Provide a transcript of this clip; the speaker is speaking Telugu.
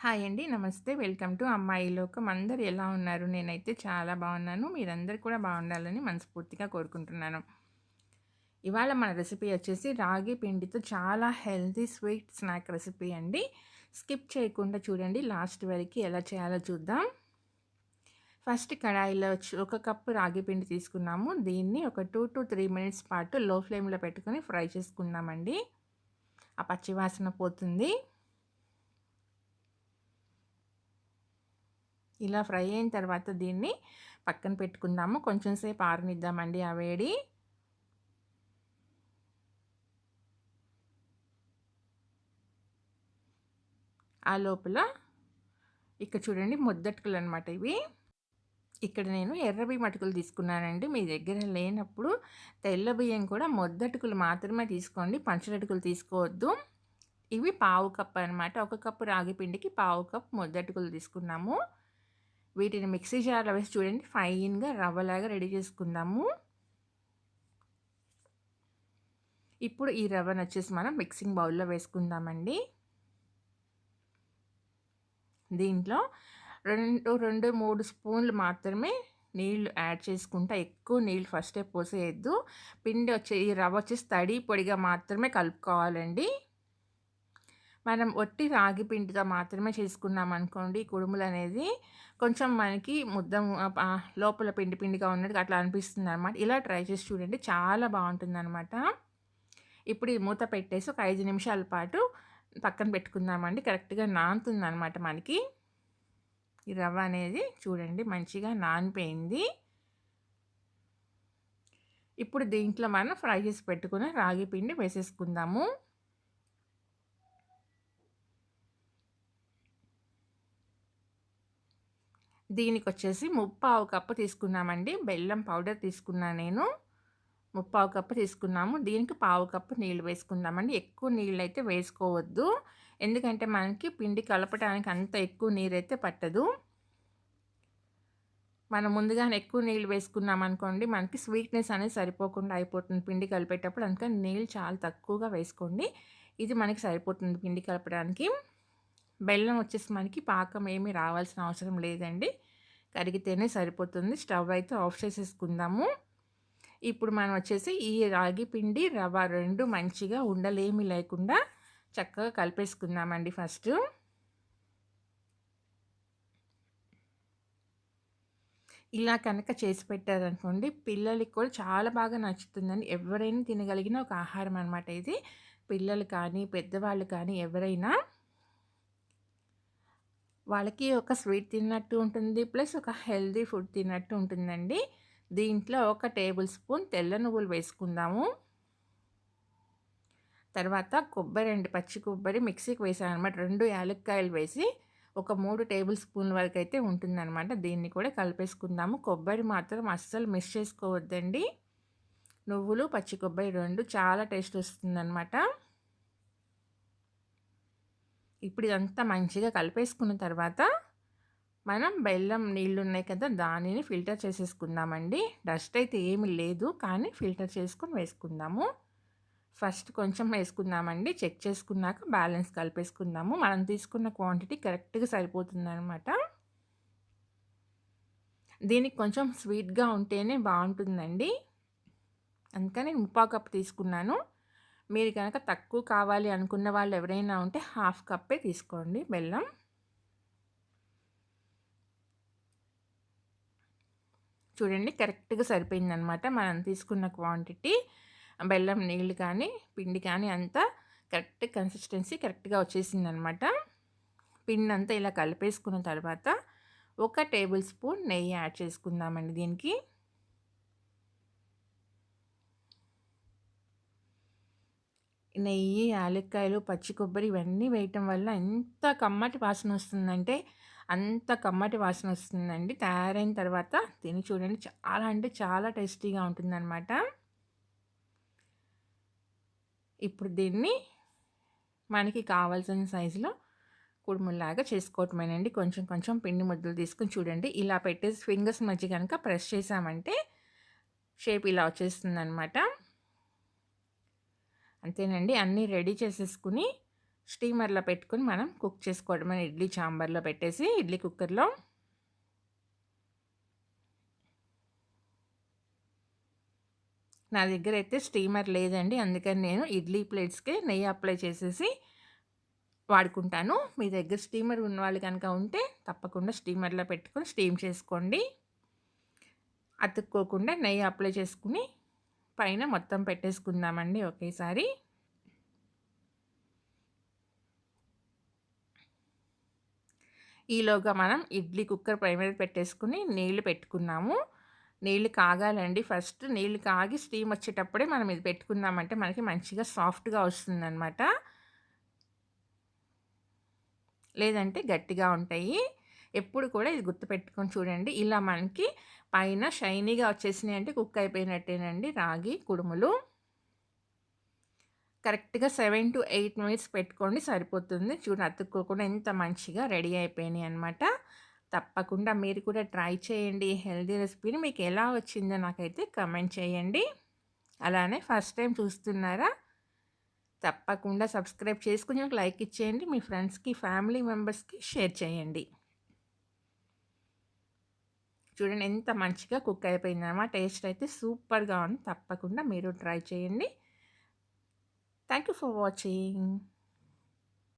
హాయ్ అండి. నమస్తే. వెల్కమ్ టు అమ్మాయి లోకం. అందరూ ఎలా ఉన్నారు? నేనైతే చాలా బాగున్నాను. మీరందరూ కూడా బాగుండాలని మనస్ఫూర్తిగా కోరుకుంటున్నాను. ఇవాళ మన రెసిపీ వచ్చేసి రాగి పిండితో చాలా హెల్తీ స్వీట్ స్నాక్ రెసిపీ అండి. స్కిప్ చేయకుండా చూడండి లాస్ట్ వరకు ఎలా చేయాలో చూద్దాం. ఫస్ట్ కడాయిలో ఒక కప్పు రాగి పిండి తీసుకున్నాము. దీన్ని ఒక 2-3 మినిట్స్ పాటు లో ఫ్లేమ్‌లో పెట్టుకొని ఫ్రై చేసుకుందామండి. ఆ పచ్చి వాసన పోతుంది. ఇలా ఫ్రై అయిన తర్వాత దీన్ని పక్కన పెట్టుకుందాము. కొంచెం సేపు ఆరనిద్దామండి ఆ వేడి. ఆ లోపల ఇక్కడ చూడండి ముద్దటుకులు అనమాట ఇవి. ఇక్కడ నేను ఎర్ర బియ్యం అటుకులు తీసుకున్నానండి. మీ దగ్గర లేనప్పుడు తెల్ల బియ్యం కూడా ముద్దటుకులు మాత్రమే తీసుకోండి. పంచరటుకులు తీసుకోవద్దు. ఇవి పావు కప్పు అనమాట. ఒక కప్పు రాగి పిండికి పావు కప్పు ముద్దటుకులు తీసుకున్నాము. వీటిని మిక్సీ జార్‌లో వేసి చూడండి ఫైన్‌గా రవ్వలాగా రెడీ చేసుకుందాము. ఇప్పుడు ఈ రవ్వనొచ్చేసి మనం మిక్సింగ్ బౌల్‌లో వేసుకుందామండి. దీంట్లో 3 స్పూన్లు మాత్రమే నీళ్లు యాడ్ చేసుకుంటా. ఎక్కువ నీళ్ళు ఫస్టే పోసేయొద్దు. ఈ రవ్వ వచ్చేసి తడి పొడిగా మాత్రమే కలుపుకోవాలండి. మనం ఒట్టి రాగి పిండితో మాత్రమే చేసుకున్నామనుకోండి కుడుములనేది కొంచెం మనకి లోపల పిండి పిండిగా ఉన్నట్టుగా అట్లా అనిపిస్తుందనమాట. ఇలా ట్రై చేసి చూడండి చాలా బాగుంటుందనమాట. ఇప్పుడు ఈ మూత పెట్టేసి ఒక 5 నిమిషాల పాటు పక్కన పెట్టుకుందామండి. కరెక్ట్‌గా నానుతుందనమాట మనకి. ఈ రవ్వ అనేది చూడండి మంచిగా నానిపోయింది. ఇప్పుడు దీంట్లో మనం ఫ్రై చేసి పెట్టుకున్న రాగి పిండి వేసేసుకుందాము. దీనికొచ్చేసి ముప్పావు కప్పు తీసుకున్నామండి. బెల్లం పౌడర్ తీసుకున్నా నేను. ముప్పావు కప్పు తీసుకున్నాము. దీనికి పావు కప్పు నీళ్ళు వేసుకుందామండి. ఎక్కువ నీళ్ళైతే వేసుకోవద్దు. ఎందుకంటే మనకి పిండి కలపడానికి అంత ఎక్కువ నీరైతే పట్టదు. మనం ముందుగానే ఎక్కువ నీళ్ళు వేసుకున్నామనుకోండి మనకి స్వీట్‌నెస్ అనేది సరిపోకుండా అయిపోతుంది పిండి కలిపేటప్పుడు. అందుకని నీళ్ళు చాలా తక్కువగా వేసుకోండి. ఇది మనకి సరిపోతుంది పిండి కలపడానికి. బెల్లం వచ్చేసి మనకి పాకం ఏమీ రావాల్సిన అవసరం లేదండి. కరిగితేనే సరిపోతుంది. స్టవ్ అయితే ఆఫ్ చేసేసుకుందాము. ఇప్పుడు మనం వచ్చేసి ఈ రాగి పిండి, రవ్వ 2 మంచిగా ఉండలేమి లేకుండా చక్కగా కలిపేసుకుందామండి ఫస్టు. ఇలా కనుక చేసి పెట్టారనుకోండి పిల్లలకి కూడా చాలా బాగా నచ్చుతుందండి. ఎవరైనా తినగలిగిన ఒక ఆహారం అనమాట ఇది. పిల్లలు కానీ, పెద్దవాళ్ళు కానీ ఎవరైనా వాళ్ళకి ఒక స్వీట్ తిన్నట్టు ఉంటుంది. ప్లస్ ఒక హెల్తీ ఫుడ్ తిన్నట్టు ఉంటుందండి. దీంట్లో ఒక టేబుల్ స్పూన్ తెల్ల నువ్వులు వేసుకుందాము. తర్వాత పచ్చి కొబ్బరి మిక్సీకి వేసాననమాట. 2 యాలక్కాయలు వేసి ఒక 3 టేబుల్ స్పూన్ల వరకైతే ఉంటుందనమాట. దీన్ని కూడా కలిపేసుకుందాము. కొబ్బరి మాత్రం అస్సలు మిస్ చేసుకోవద్దండి. నువ్వులు, పచ్చి కొబ్బరి 2 చాలా టేస్ట్ వస్తుందనమాట. ఇప్పుడు ఇదంతా మంచిగా కలిపేసుకున్న తర్వాత మనం బెల్లం నీళ్ళున్నాయి కదా దానిని ఫిల్టర్ చేసేసుకుందామండి. డస్ట్ అయితే ఏమి లేదు కానీ ఫిల్టర్ చేసుకొని వేసుకుందాము. ఫస్ట్ కొంచెం వేసుకుందామండి. చెక్ చేసుకున్నాక బ్యాలెన్స్ కలిపేసుకుందాము. మనం తీసుకున్న క్వాంటిటీ కరెక్ట్‌గా సరిపోతుందనమాట. దీనికి కొంచెం స్వీట్‌గా ఉంటేనే బాగుంటుందండి. అందుకని ముప్పావు కప్పు తీసుకున్నాను. మీరు కనుక తక్కువ కావాలి అనుకున్న వాళ్ళు ఎవరైనా ఉంటే హాఫ్ కప్పే తీసుకోండి బెల్లం. చూడండి కరెక్ట్‌గా సరిపోయిందనమాట. మనం తీసుకున్న క్వాంటిటీ బెల్లం నీళ్ళు కానీ, పిండి కానీ అంతా కరెక్ట్ కన్సిస్టెన్సీ కరెక్ట్‌గా వచ్చేసిందనమాట. పిండంతా ఇలా కలిపేసుకున్న తర్వాత ఒక టేబుల్ స్పూన్ నెయ్యి యాడ్ చేసుకుందామండి దీనికి. నెయ్యి, యాలక్కాయలు, పచ్చి కొబ్బరి ఇవన్నీ వేయటం వల్ల ఎంత కమ్మటి వాసన వస్తుందంటే అంత కమ్మటి వాసన వస్తుందండి. తయారైన తర్వాత తిని చూడండి చాలా అంటే చాలా టేస్టీగా ఉంటుందన్నమాట. ఇప్పుడు దీన్ని మనకి కావాల్సిన సైజులో కుడుముల్లాగా చేసుకోవటమేనండి. కొంచెం కొంచెం పిండి ముద్దలు తీసుకొని చూడండి ఇలా పెట్టేసి ఫింగర్స్ మధ్య కనుక ప్రెస్ చేసామంటే షేప్ ఇలా వచ్చేస్తుందన్నమాట. అంతేనండి. అన్నీ రెడీ చేసేసుకుని స్టీమర్‌లో పెట్టుకొని మనం కుక్ చేసుకోవడమే ఇడ్లీ చాంబర్‌లో పెట్టేసి ఇడ్లీ కుక్కర్‌లో. నా దగ్గరైతే స్టీమర్ లేదండి. అందుకని నేను ఇడ్లీ ప్లేట్స్‌కే నెయ్యి అప్లై చేసేసి వాడుకుంటాను. మీ దగ్గర స్టీమర్ ఉన్నవాళ్ళు గనక ఉంటే తప్పకుండా స్టీమర్‌లో పెట్టుకొని స్టీమ్ చేసుకోండి. అతుక్కోకుండా నెయ్యి అప్లై చేసుకొని పైన మొత్తం పెట్టేసుకుందామండి ఒకేసారి. ఈలోగా మనం ఇడ్లీ కుక్కర్ పొయ్యి మీద పెట్టేసుకొని నీళ్లు పెట్టుకున్నాము. నీళ్లు కాగాలండి. ఫస్ట్ నీళ్లు కాగి స్టీమ్ వచ్చేటప్పుడే మనం ఇది పెట్టుకున్నామంటే మనకి మంచిగా సాఫ్ట్‌గా వస్తుందనమాట. లేదంటే గట్టిగా ఉంటాయి. ఎప్పుడు కూడా ఇది గుర్తుపెట్టుకొని చూడండి. ఇలా మనకి పైన షైనీగా వచ్చేసినాయంటే కుక్ అయిపోయినట్టేనండి రాగి కుడుములు. కరెక్ట్‌గా 7-8 మినిట్స్ పెట్టుకోండి సరిపోతుంది. చూడండి అతుక్కోకుండా ఎంత మంచిగా రెడీ అయిపోయినాయి అనమాట. తప్పకుండా మీరు కూడా ట్రై చేయండి. హెల్తీ రెసిపీని మీకు ఎలా వచ్చిందో నాకైతే కామెంట్ చేయండి. అలానే ఫస్ట్ టైం చూస్తున్నారా? తప్పకుండా సబ్స్క్రైబ్ చేసుకొని ఒక లైక్ ఇచ్చేయండి. మీ ఫ్రెండ్స్‌కి, ఫ్యామిలీ మెంబర్స్‌కి షేర్ చేయండి. చూడండి ఎంత మంచిగా కుక్ అయిపోయిందనమాట. టేస్ట్ అయితే సూపర్‌గా ఉంది. తప్పకుండా మీరు ట్రై చేయండి. Thank you for watching.